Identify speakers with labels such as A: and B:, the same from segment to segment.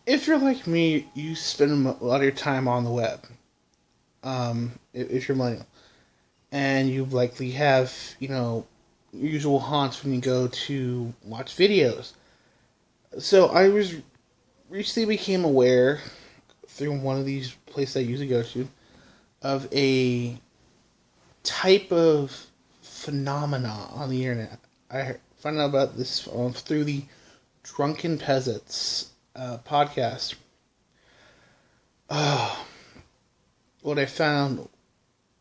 A: if you're like me, you spend a lot of your time on the web. If you're millennial, and you likely have, your usual haunts when you go to watch videos. So I was recently became aware through one of these places I usually go to of a type of phenomena on the internet. I found out about this through the Drunken Peasants podcast. What I found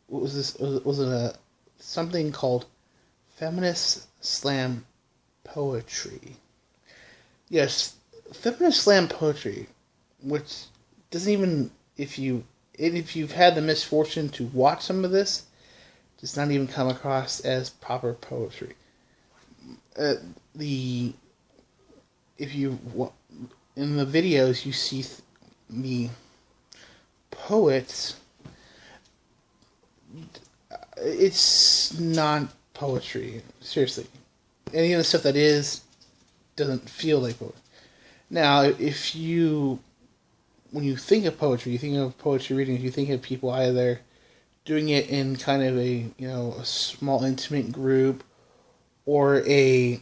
A: was this was something called Feminist Slam poetry. Yes, Feminist Slam poetry, which doesn't even if you've had the misfortune to watch some of this, does not even come across as proper poetry. The if you in the videos you see the poets, it's not poetry. Seriously, any of the stuff that is doesn't feel like poetry. Now, when you think of poetry, you think of poetry readings, you think of people either doing it in kind of a small intimate group, or maybe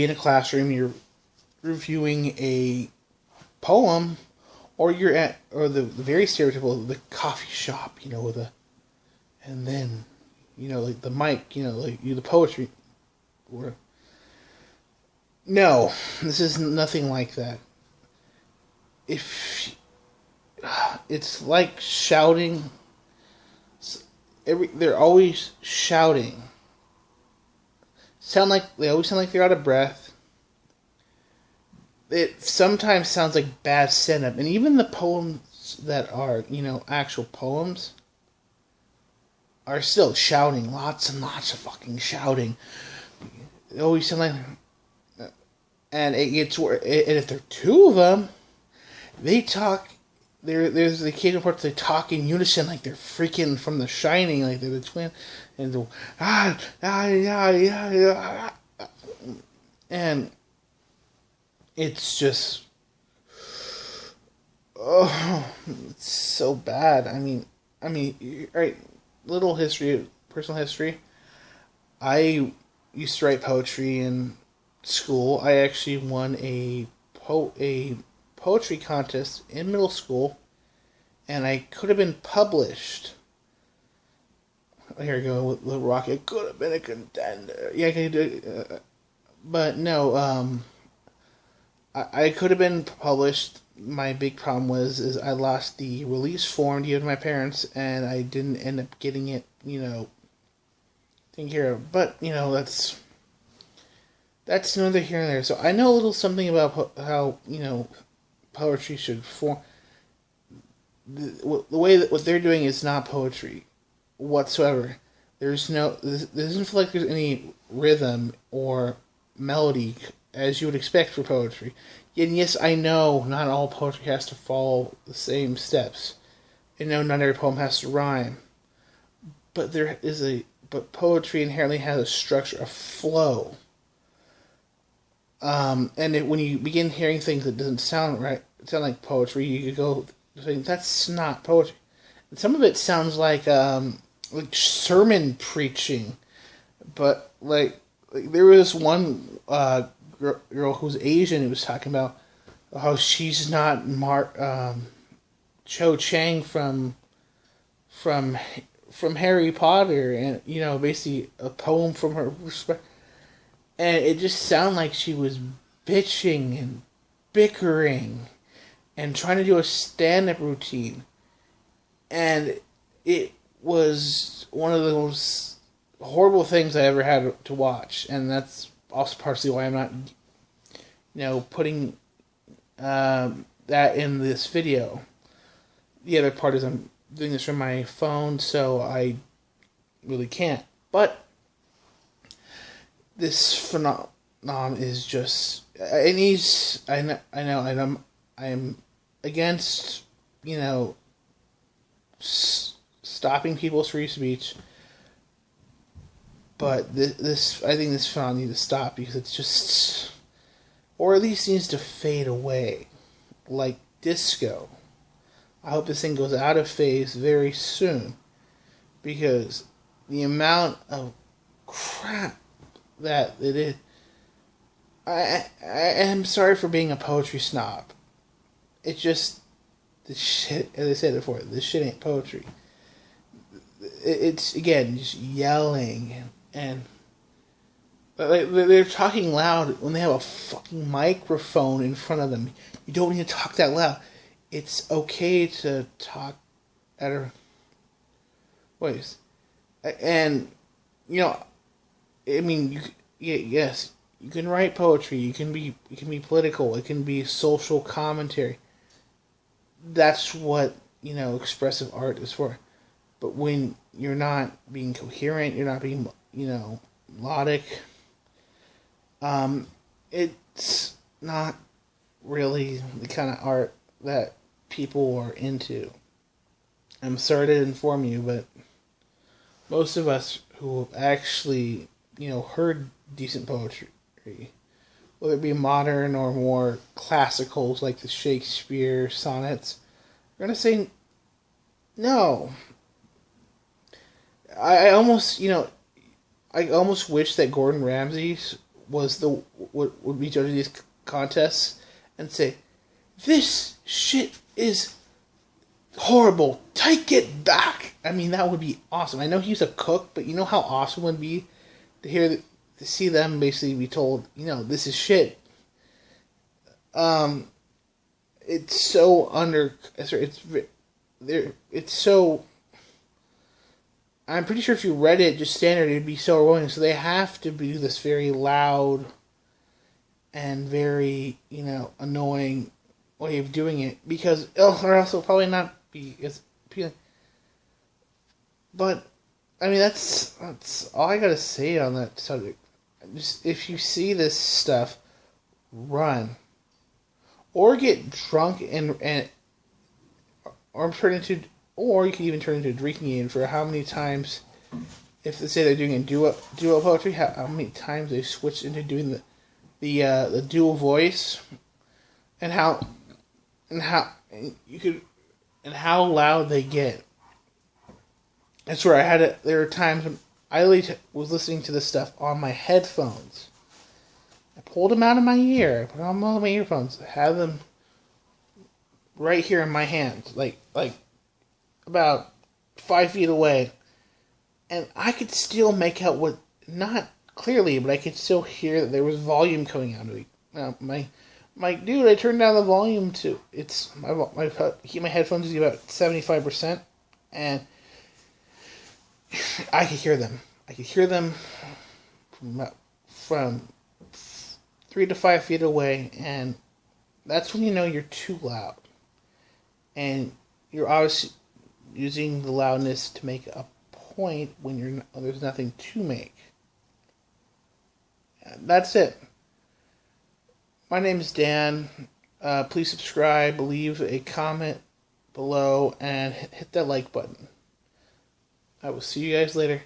A: in a classroom you're reviewing a poem, or the very stereotypical, the coffee shop, and then, like the mic, like the poetry. No, this is nothing like that. It's like shouting. They're always shouting. They always sound like they're out of breath. It sometimes sounds like bad stand-up, and even the poems that are, actual poems, are still shouting, lots and lots of fucking shouting. They always sound like, and it gets and if there are two of them, they talk. There's the occasional parts they talk in unison, like they're freaking from The Shining, like they're the twin, and and it's just, it's so bad. I mean, right? Little history, personal history. I used to write poetry in school. I actually won a poetry contest in middle school, and I could have been published. Here we go with Little Rock. It could have been a contender. Yeah, I could do. But no, I could have been published. My big problem is I lost the release form to give to my parents, and I didn't end up getting it, taken care of. But, that's neither here nor there. So I know a little something about how, poetry should form. The way that what they're doing is not poetry whatsoever. There doesn't feel like there's any rhythm or melody as you would expect for poetry. And yes, I know not all poetry has to follow the same steps. I know not every poem has to rhyme. But but poetry inherently has a structure, a flow. And when you begin hearing things that doesn't sound right, sound like poetry, you go saying that's not poetry. And some of it sounds like sermon preaching, but like there was one girl who's Asian who was talking about how she's not Cho Chang from Harry Potter, and basically a poem from her perspective. And it just sounded like she was bitching and bickering and trying to do a stand-up routine. And it was one of the most horrible things I ever had to watch. And that's also partially why I'm not, putting that in this video. The other part is I'm doing this from my phone, so I really can't. But this phenomenon is just, it needs, I know, and I'm against, stopping people's free speech, but this I think this phenomenon needs to stop, because it's just, or at least needs to fade away, like disco. I hope this thing goes out of phase very soon, because the amount of crap that it is. I am sorry for being a poetry snob. It's just, this shit, as I said before, this shit ain't poetry. It's, again, just yelling, and they're talking loud when they have a fucking microphone in front of them. You don't need to talk that loud. It's okay to talk at a voice. And, you know, I mean, yes, you can write poetry, you can be political, it can be social commentary. That's what, expressive art is for. But when you're not being coherent, you're not being, melodic, it's not really the kind of art that people are into. I'm sorry to inform you, but most of us who have actually, heard decent poetry, whether it be modern or more classicals like the Shakespeare sonnets, are going to say no. I almost wish that Gordon Ramsay was would be judging these contests and say, "This shit is horrible. Take it back." I mean, that would be awesome. I know he's a cook, but you know how awesome it would be to see them basically be told, this is shit. It's so it's so. I'm pretty sure if you read it just standard, it'd be so overwhelming. So they have to do this very loud and very, annoying way of doing it, because or else it'll probably not be as appealing. But I mean, that's all I gotta say on that subject. Just, if you see this stuff, run, or get drunk or you can even turn into a drinking game for how many times, if they say they're doing a duo poetry, how many times they switch into doing the dual voice, and how loud they get. That's where there were times when I was listening to this stuff on my headphones. I pulled them out of my ear, put them on my earphones, had them right here in my hands, like about 5 feet away, and I could still make out what, not clearly, but I could still hear that there was volume coming out of it. My dude, I turned down the volume to, it's my headphones is about 75%, and I could hear them. I could hear them from 3 to 5 feet away, and that's when you know you're too loud, and you're obviously using the loudness to make a point when there's nothing to make. That's it. My name is Dan. Please subscribe, leave a comment below, and hit that like button. I will see you guys later.